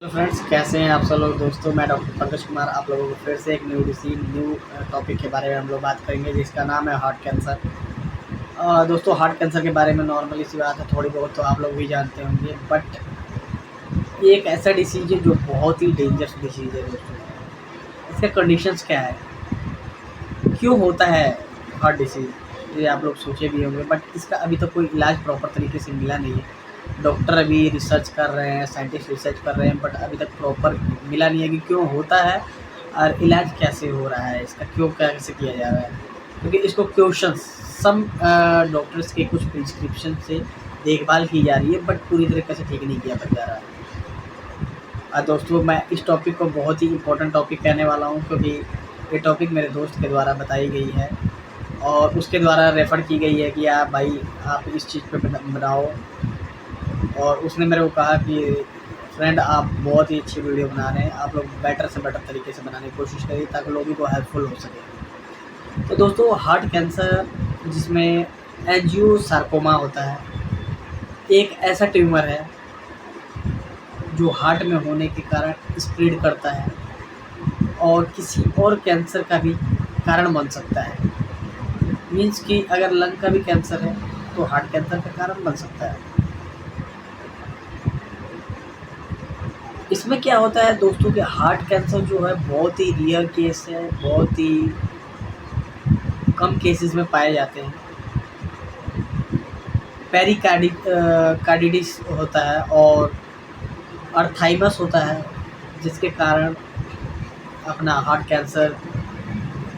Hello friends, कैसे हैं आप सब लोग। दोस्तों, मैं डॉक्टर पंकज कुमार आप लोगों को फिर से एक न्यू टॉपिक के बारे में हम लोग बात करेंगे, जिसका नाम है हार्ट कैंसर। दोस्तों, हार्ट कैंसर के बारे में नॉर्मली सी बात है, थोड़ी बहुत तो आप लोग भी जानते होंगे, बट ये एक ऐसा डिसीज़ है जो बहुत ही डेंजरस डिसीज़ है दोस्तों। इसका कंडीशंस क्या है, क्यों होता है हार्ट डिसीज़, ये आप लोग सोचे भी होंगे, बट इसका अभी तक कोई इलाज प्रॉपर तरीके से मिला नहीं है। डॉक्टर अभी रिसर्च कर रहे हैं, साइंटिस्ट रिसर्च कर रहे हैं, बट अभी तक प्रॉपर मिला नहीं है कि क्यों होता है और इलाज कैसे हो रहा है, इसका क्यों कैसे किया जा रहा है। क्योंकि इसको क्वेश्चंस सम डॉक्टर्स के कुछ प्रिस्क्रिप्शन से देखभाल की जा रही है, बट पूरी तरीके से ठीक नहीं किया जा रहा है। दोस्तों, मैं इस टॉपिक को बहुत ही इम्पोर्टेंट टॉपिक कहने वाला हूँ, क्योंकि ये टॉपिक मेरे दोस्त के द्वारा बताई गई है और उसके द्वारा रेफ़र की गई है कि आप भाई आप इस चीज़ पे बनाओ। और उसने मेरे को कहा कि फ्रेंड, आप बहुत ही अच्छी वीडियो बना रहे हैं, आप लोग बेटर से बेटर तरीके से बनाने की कोशिश करिए ताकि लोगों को हेल्पफुल हो सके। तो दोस्तों, हार्ट कैंसर जिसमें एंजियोसार्कोमा होता है, एक ऐसा ट्यूमर है जो हार्ट में होने के कारण स्प्रेड करता है और किसी और कैंसर का भी कारण बन सकता है। मीन्स कि अगर लंग का भी कैंसर है तो हार्ट कैंसर का कारण बन सकता है। इसमें क्या होता है दोस्तों कि हार्ट कैंसर जो है बहुत ही रियर केस है, बहुत ही कम केसेस में पाए जाते हैं। कार्डिटिस होता है और अर्थाइमस होता है, जिसके कारण अपना हार्ट कैंसर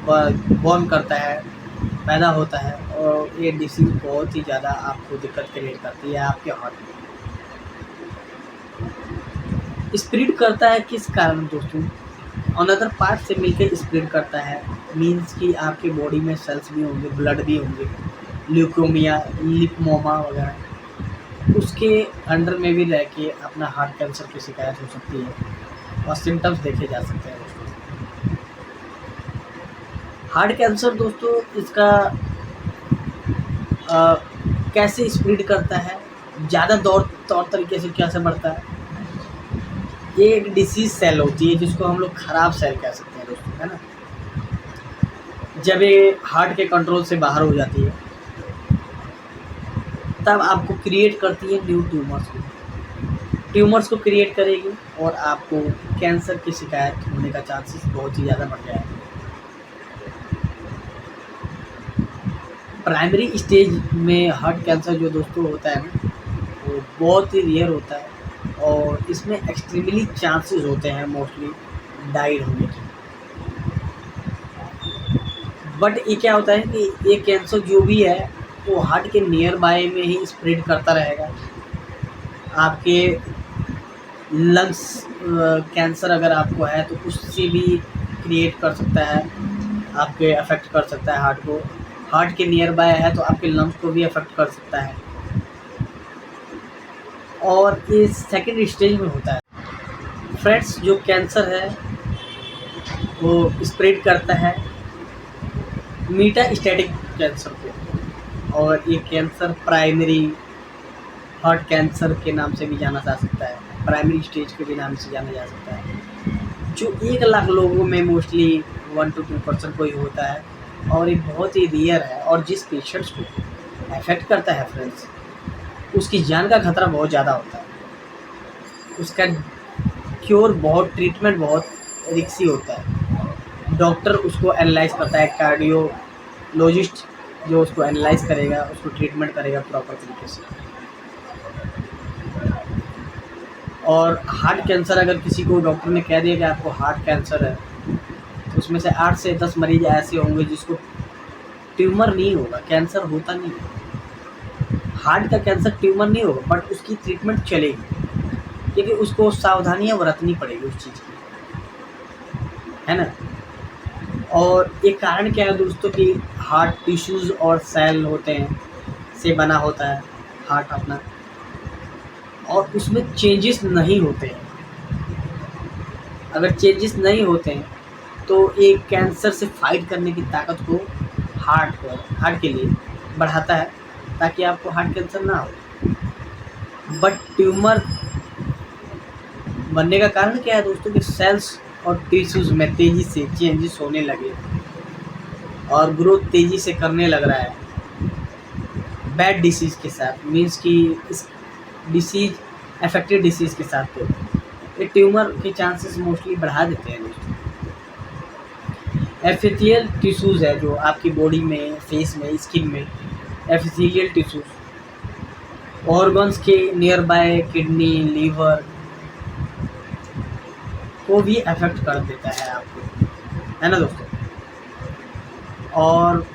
बॉर्न करता है, पैदा होता है, और ये डिसीज़ बहुत ही ज़्यादा आपको दिक्कत क्रिएट करती है आपके हार्ट में। स्प्रेड करता है किस कारण दोस्तों, अनदर पार्ट से मिलकर स्प्रेड करता है। मीन्स कि आपके बॉडी में सेल्स भी होंगे, ब्लड भी होंगे, ल्यूकोमिया, लिपोमा वगैरह, उसके अंडर में भी रह के अपना हार्ट कैंसर की शिकायत हो सकती है और सिम्टम्स देखे जा सकते हैं दोस्तों। हार्ट कैंसर दोस्तों, इसका कैसे स्प्रेड करता है, ज़्यादा तौर तरीके से कैसे बढ़ता है। ये एक डिसीज सेल होती है जिसको हम लोग ख़राब सेल कह सकते हैं दोस्तों, है ना। जब ये हार्ट के कंट्रोल से बाहर हो जाती है तब आपको क्रिएट करती है न्यू ट्यूमर्स को क्रिएट करेगी और आपको कैंसर की शिकायत होने का चांसेस बहुत ही ज़्यादा बढ़ जाएगा। प्राइमरी स्टेज में हार्ट कैंसर जो दोस्तों होता है ना, वो बहुत ही रेयर होता है और इसमें एक्सट्रीमली चांसेस होते हैं मोस्टली डाइड होने की। बट ये क्या होता है कि ये कैंसर जो भी है वो हार्ट के नियर बाय में ही स्प्रेड करता रहेगा। आपके लंग्स कैंसर अगर आपको है तो उससे भी क्रिएट कर सकता है, आपके अफेक्ट कर सकता है हार्ट को। हार्ट के नियर बाय है तो आपके लंग्स को भी अफेक्ट कर सकता है और ये सेकेंड स्टेज में होता है। फ्रेंड्स, जो कैंसर है वो स्प्रेड करता है मेटास्टैटिक कैंसर को, और ये कैंसर प्राइमरी हार्ट कैंसर के नाम से भी जाना जा सकता है, प्राइमरी स्टेज के भी नाम से जाना जा सकता है, जो 1 लाख लोगों में मोस्टली 1 to 2% को ही होता है और ये बहुत ही रेयर है। और जिस पेशेंट्स को अफेक्ट करता है फ्रेंड्स, उसकी जान का खतरा बहुत ज़्यादा होता है, उसका ट्रीटमेंट बहुत रिस्की होता है। डॉक्टर उसको एनालाइज करता है, कार्डियोलॉजिस्ट जो उसको एनालाइज करेगा, उसको ट्रीटमेंट करेगा प्रॉपर तरीके से। और हार्ट कैंसर अगर किसी को डॉक्टर ने कह दिया कि आपको हार्ट कैंसर है, तो उसमें से 8 से 10 मरीज ऐसे होंगे जिसको ट्यूमर नहीं होगा, कैंसर होता नहीं है। हार्ट का कैंसर ट्यूमर नहीं होगा, बट उसकी ट्रीटमेंट चलेगी, क्योंकि उसको सावधानियाँ बरतनी पड़ेगी उस चीज़ की, है ना। और एक कारण क्या है दोस्तों कि हार्ट टिश्यूज़ और सेल होते हैं से बना होता है हार्ट अपना, और उसमें चेंजेस नहीं होते हैं। अगर चेंजेस नहीं होते हैं तो एक कैंसर से फाइट करने की ताकत को हार्ट के लिए बढ़ाता है ताकि आपको हार्ट कैंसर ना हो। बट ट्यूमर बनने का कारण क्या है दोस्तों कि सेल्स और टिश्यूज़ में तेज़ी से चेंजेस होने लगे और ग्रोथ तेज़ी से करने लग रहा है बैड डिसीज़ के साथ, मीन्स कि इस डिसीज़ अफेक्टेड डिसीज़ के साथ। तो ये ट्यूमर के चांसेस मोस्टली बढ़ा देते हैं दोस्तों। एपिथेलियल टिश्यूज़ है जो आपकी बॉडी में, फेस में, स्किन में, एपिथेलियल टिश्यूज़ ऑर्गन्स के नियर बाय किडनी, लीवर को भी अफेक्ट कर देता है आपको, है ना दोस्तों। और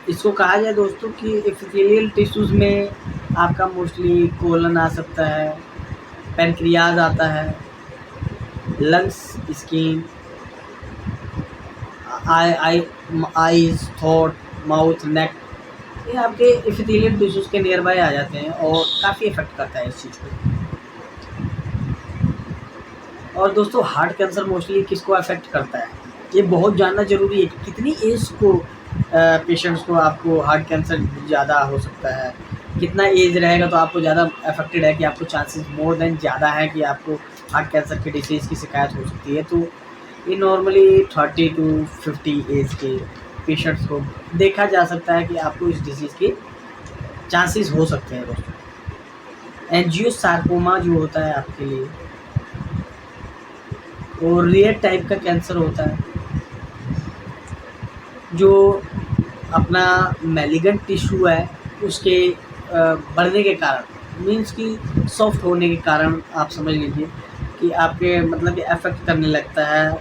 इसको कहा जाए दोस्तों कि एपिथेलियल टिश्यूज़ में आपका मोस्टली कोलन आ सकता है, पैनक्रियाज आता है, लंग्स, स्किन, आईज, थॉट, माउथ, नेक, ये आपके एपिथेलियल टिश्यूज़ के नियर बाय आ जाते हैं और काफ़ी इफेक्ट करता है इस चीज़ को। और दोस्तों हार्ट कैंसर मोस्टली किसको अफेक्ट करता है, ये बहुत जानना ज़रूरी है। कितनी एज को पेशेंट्स को आपको हार्ट कैंसर ज़्यादा हो सकता है, कितना एज रहेगा तो आपको ज़्यादा अफेक्टेड है कि आपको चांसेस मोर देन ज़्यादा है कि आपको हार्ट कैंसर की डिसीज़ की शिकायत हो सकती है। तो ये नॉर्मली 30 to 50 एज के पेशेंट्स को देखा जा सकता है कि आपको इस डिसीज़ के चांसेस हो सकते हैं दोस्तों। एंजियोसार्कोमा जो होता है आपके लिए वो रेयर टाइप का कैंसर होता है जो अपना मैलिगेंट टिश्यू है उसके बढ़ने के कारण, मीन्स कि सॉफ्ट होने के कारण आप समझ लीजिए कि आपके मतलब कि अफेक्ट करने लगता है,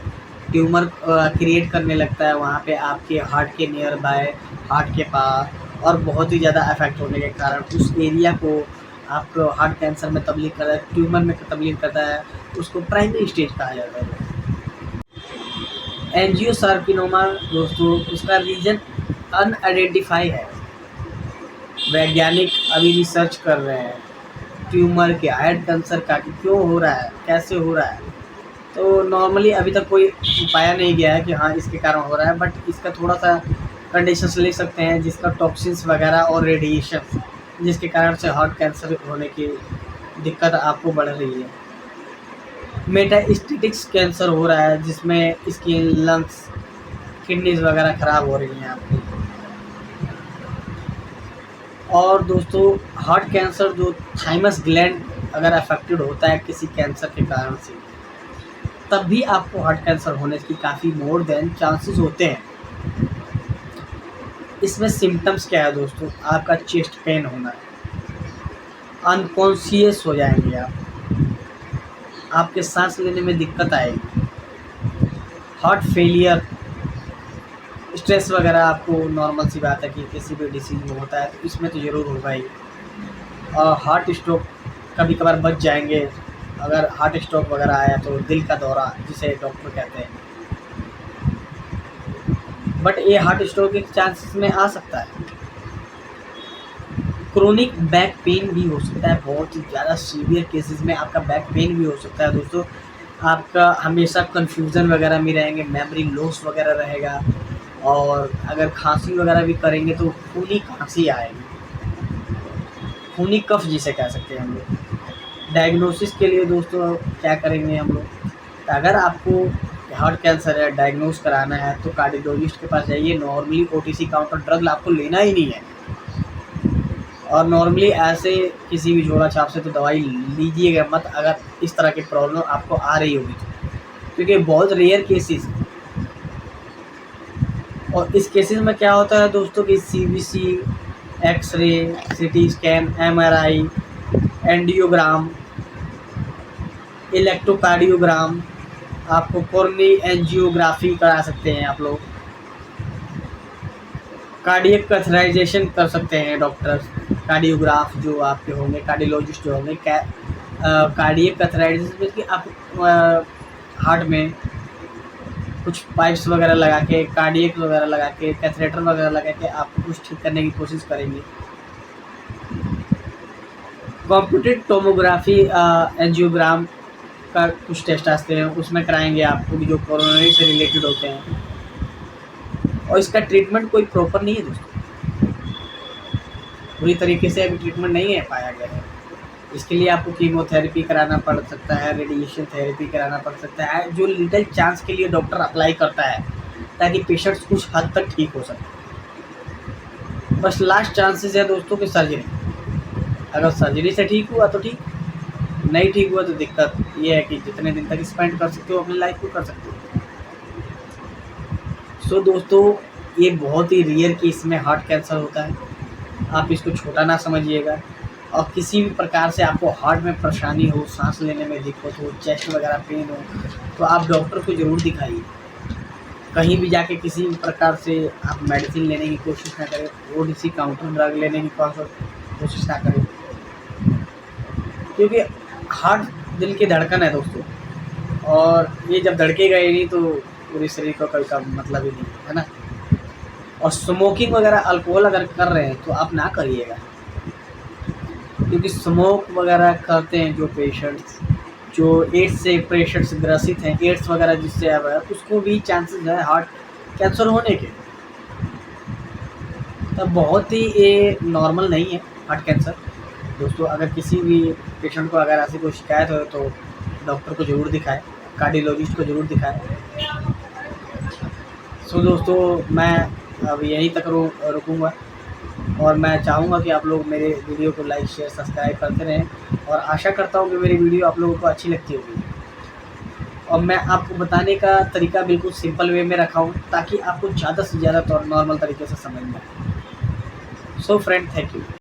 ट्यूमर क्रिएट करने लगता है वहाँ पे आपके हार्ट के नियर बाय, हार्ट के पास, और बहुत ही ज़्यादा अफेक्ट होने के कारण उस एरिया को आपको हार्ट कैंसर में तब्दील करता है, ट्यूमर में तब्दील करता है, उसको प्राइमरी स्टेज कहा जाता है। एंजियोसार्किनोमा दोस्तों उसका रीजन अनआइडेंटिफाई है, वैज्ञानिक अभी रिसर्च कर रहे हैं ट्यूमर के, हार्ट कैंसर का कि क्यों हो रहा है, कैसे हो रहा है। तो नॉर्मली अभी तक कोई पाया नहीं गया है कि हाँ इसके कारण हो रहा है, बट इसका थोड़ा सा कंडीशंस ले सकते हैं जिसका टॉक्सिन्स वगैरह और रेडिएशन जिसके कारण से हार्ट कैंसर होने की दिक्कत आपको बढ़ रही है। मेटास्टेटिक्स कैंसर हो रहा है जिसमें स्किन, लंग्स, किडनीज वगैरह ख़राब हो रही हैं आपकी। और दोस्तों हार्ट कैंसर जो थाइमस ग्लैंड अगर अफेक्टेड होता है किसी कैंसर के कारण से, तब भी आपको हार्ट कैंसर होने की काफ़ी मोर देन चांसेस होते हैं। इसमें सिम्टम्स क्या है दोस्तों, आपका चेस्ट पेन होना है, अनकॉन्शियस हो जाएंगे आपके सांस लेने में दिक्कत आएगी, हार्ट फेलियर, स्ट्रेस वगैरह आपको नॉर्मल सी बात है कि किसी भी डिसीज में होता है तो इसमें तो ज़रूर होगा ही। और हार्ट स्ट्रोक कभी कभार बच जाएंगे, अगर हार्ट स्ट्रोक वगैरह आया तो दिल का दौरा जिसे डॉक्टर कहते हैं, बट ये हार्ट स्ट्रोक के चांसेस में आ सकता है। क्रोनिक बैक पेन भी हो सकता है, बहुत ही ज़्यादा सीवियर केसेस में आपका बैक पेन भी हो सकता है दोस्तों। आपका हमेशा कन्फ्यूज़न वगैरह में रहेंगे, मेमोरी लॉस वगैरह रहेगा, और अगर खांसी वगैरह भी करेंगे तो खूनी खांसी आएगी, खूनी कफ जिसे कह सकते हैं हम लोग। डायग्नोसिस के लिए दोस्तों क्या करेंगे हम लोग, अगर आपको हार्ट कैंसर है, डायग्नोस कराना है तो कार्डियोलॉजिस्ट के पास जाइए। नॉर्मली ओटीसी काउंटर ड्रग आपको लेना ही नहीं है, और नॉर्मली ऐसे किसी भी झोला छाप से तो दवाई लीजिएगा मत अगर इस तरह की प्रॉब्लम आपको आ रही होगी तो, क्योंकि बहुत रेयर केसेस। और इस केसेस में क्या होता है दोस्तों कि CBC, X ray, CT scan, MRI, angiogram, electrocardiogram, आपको कोरोनरी एंजियोग्राफी करा सकते हैं आप लोग, कार्डियक कैथेटराइजेशन कर सकते हैं डॉक्टर्स, कार्डियोग्राफ जो आपके होंगे, कार्डियोलॉजिस्ट जो होंगे, कार्डियक कैथेटराइजेशन कि आप हार्ट में कुछ पाइप्स वगैरह लगा के, कार्डियक वगैरह लगा के, कैथेटर वगैरह लगा के आपको कुछ ठीक करने की कोशिश करेंगे। कंप्यूटेड टोमोग्राफी एंजियोग्राम का कुछ टेस्ट आते हैं उसमें कराएंगे आपको जो कोरोनरी से रिलेटेड होते हैं, और इसका ट्रीटमेंट कोई प्रॉपर नहीं है दोस्तों, पूरी तरीके से अभी ट्रीटमेंट नहीं है पाया गया है। इसके लिए आपको कीमोथेरेपी कराना पड़ सकता है, रेडिएशन थेरेपी कराना पड़ सकता है, जो लिटिल चांस के लिए डॉक्टर अप्लाई करता है ताकि पेशेंट्स कुछ हद तक ठीक हो सके। बस लास्ट चांसेस है दोस्तों की सर्जरी। अगर सर्जरी से ठीक हुआ तो ठीक, नहीं ठीक हुआ तो दिक्कत ये है कि जितने दिन तक स्पेंड कर सकते हो अपनी लाइफ को कर सकते हो। सो दोस्तों, ये बहुत ही रेयर केस में हार्ट कैंसर होता है, आप इसको छोटा ना समझिएगा। और किसी भी प्रकार से आपको हार्ट में परेशानी हो, सांस लेने में दिक्कत हो, चेस्ट वगैरह पेन हो, तो आप डॉक्टर को ज़रूर दिखाइए। कहीं भी जाके किसी भी प्रकार से आप मेडिसिन लेने की कोशिश ना करें, ओडीसी काउंटर ड्रग लेने की कोशिश ना करें, क्योंकि हार्ट दिल की धड़कन है दोस्तों, और ये जब धड़केगा ही नहीं तो पूरे शरीर को कोई का मतलब ही नहीं है ना। और स्मोकिंग वगैरह अल्कोहल अगर कर रहे हैं तो आप ना करिएगा, क्योंकि स्मोक वगैरह करते हैं जो पेशेंट्स, जो एड्स से पेशेंट्स ग्रसित हैं, एड्स वगैरह जिससे अब है, उसको भी चांसेस है हार्ट कैंसर होने के। तब बहुत ही ये नॉर्मल नहीं है हार्ट कैंसर दोस्तों। अगर किसी भी पेशेंट को अगर ऐसी कोई शिकायत हो तो डॉक्टर को ज़रूर दिखाएं, कार्डियोलॉजिस्ट को ज़रूर दिखाएं। सो दोस्तों, मैं अब यहीं तक रुकूँगा, और मैं चाहूँगा कि आप लोग मेरे वीडियो को लाइक शेयर सब्सक्राइब करते रहें, और आशा करता हूँ कि मेरी वीडियो आप लोगों को अच्छी लगती होगी। और मैं आपको बताने का तरीका बिल्कुल सिंपल वे में रखा हूँ ताकि आपको ज़्यादा से ज़्यादा नॉर्मल तरीके से समझ में आए। So friend, thank you.